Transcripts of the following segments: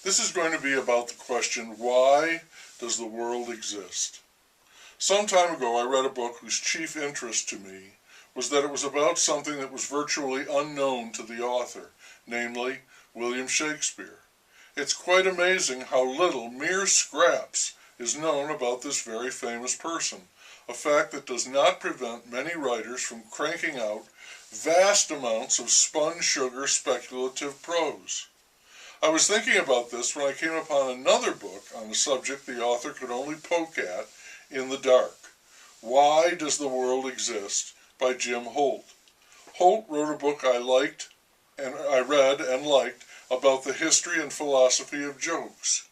This is going to be about the question, why does the world exist? Some time ago I read a book whose chief interest to me was that it was about something that was virtually unknown to the author, namely William Shakespeare. It's quite amazing how little, mere scraps, is known about this very famous person, a fact that does not prevent many writers from cranking out vast amounts of spun sugar speculative prose. I was thinking about this when I came upon another book on a subject the author could only poke at in the dark. Why Does the World Exist? By Jim Holt. Holt wrote a book I read and liked about the history and philosophy of jokes.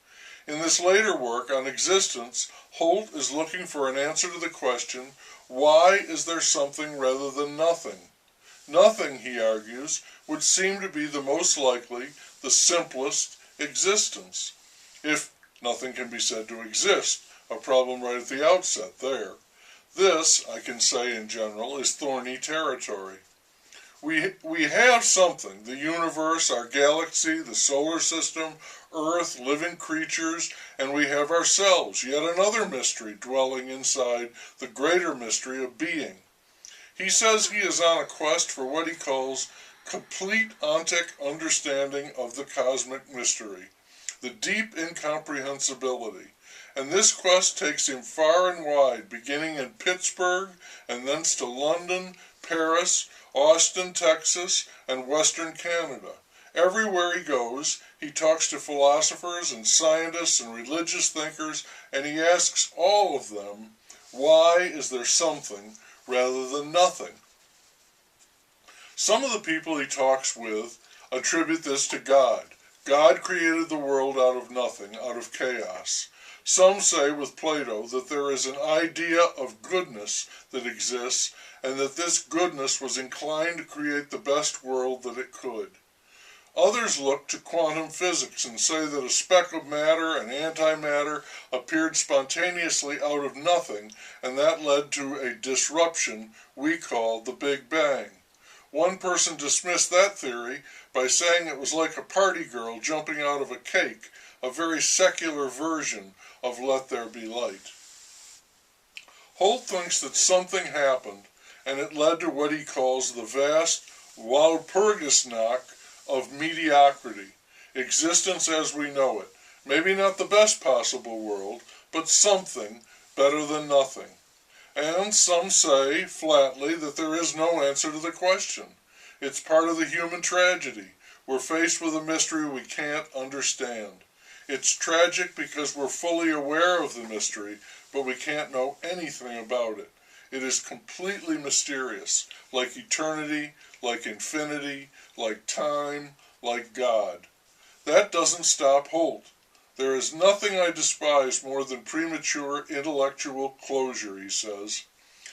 In this later work on existence, Holt is looking for an answer to the question, why is there something rather than nothing? Nothing, he argues, would seem to be the most likely, the simplest existence. If nothing can be said to exist, a problem right at the outset there. This, I can say in general, is thorny territory. We have something, the universe, our galaxy, the solar system, Earth, living creatures, and we have ourselves, yet another mystery dwelling inside the greater mystery of being. He says he is on a quest for what he calls complete ontic understanding of the cosmic mystery, the deep incomprehensibility. And this quest takes him far and wide, beginning in Pittsburgh and thence to London, Paris, Austin, Texas, and Western Canada. Everywhere he goes, he talks to philosophers and scientists and religious thinkers, and he asks all of them, why is there something rather than nothing? Some of the people he talks with attribute this to God. God created the world out of nothing, out of chaos. Some say with Plato that there is an idea of goodness that exists and that this goodness was inclined to create the best world that it could. Others look to quantum physics and say that a speck of matter and antimatter appeared spontaneously out of nothing, and that led to a disruption we call the Big Bang. One person dismissed that theory by saying it was like a party girl jumping out of a cake, a very secular version of Let There Be Light. Holt thinks that something happened, and it led to what he calls the vast Walpurgisnacht of mediocrity, existence as we know it. Maybe not the best possible world, but something better than nothing. And some say, flatly, that there is no answer to the question. It's part of the human tragedy. We're faced with a mystery we can't understand. It's tragic because we're fully aware of the mystery, but we can't know anything about it. It is completely mysterious, like eternity, like infinity, like time, like God. That doesn't stop Holt. There is nothing I despise more than premature intellectual closure, he says.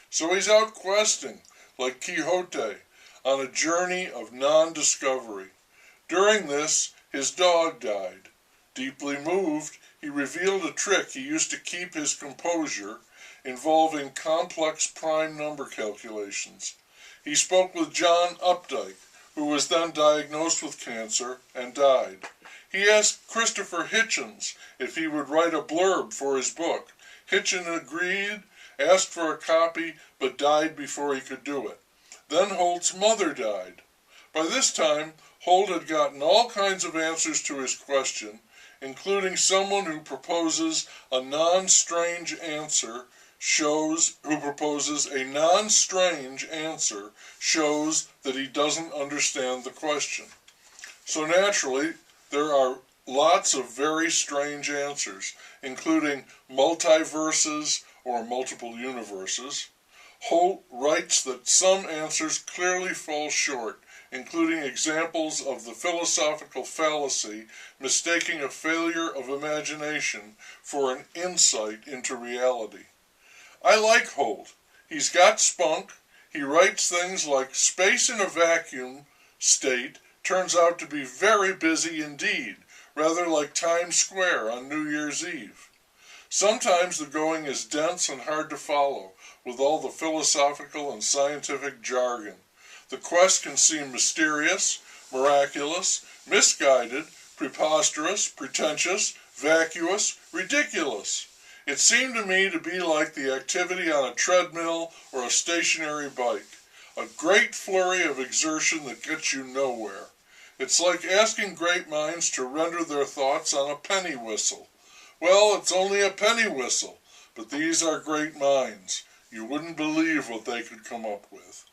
So he's out questing, like Quixote, on a journey of non-discovery. During this, his dog died. Deeply moved, he revealed a trick he used to keep his composure, involving complex prime number calculations. He spoke with John Updike, who was then diagnosed with cancer and died. He asked Christopher Hitchens if he would write a blurb for his book. Hitchens agreed, asked for a copy, but died before he could do it. Then Holt's mother died. By this time, Holt had gotten all kinds of answers to his question, including someone who proposes a non-strange answer shows that he doesn't understand the question. So naturally, there are lots of very strange answers, including multiverses or multiple universes. Holt writes that some answers clearly fall short, including examples of the philosophical fallacy mistaking a failure of imagination for an insight into reality. I like Holt. He's got spunk. He writes things like space in a vacuum state turns out to be very busy indeed, rather like Times Square on New Year's Eve. Sometimes the going is dense and hard to follow, with all the philosophical and scientific jargon. The quest can seem mysterious, miraculous, misguided, preposterous, pretentious, vacuous, ridiculous. It seemed to me to be like the activity on a treadmill or a stationary bike, a great flurry of exertion that gets you nowhere. It's like asking great minds to render their thoughts on a penny whistle. Well, it's only a penny whistle, but these are great minds. You wouldn't believe what they could come up with.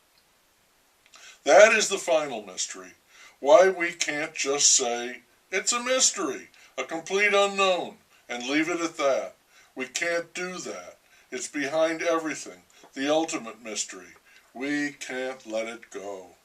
That is the final mystery. Why we can't just say, it's a mystery, a complete unknown, and leave it at that. We can't do that. It's behind everything, the ultimate mystery. We can't let it go.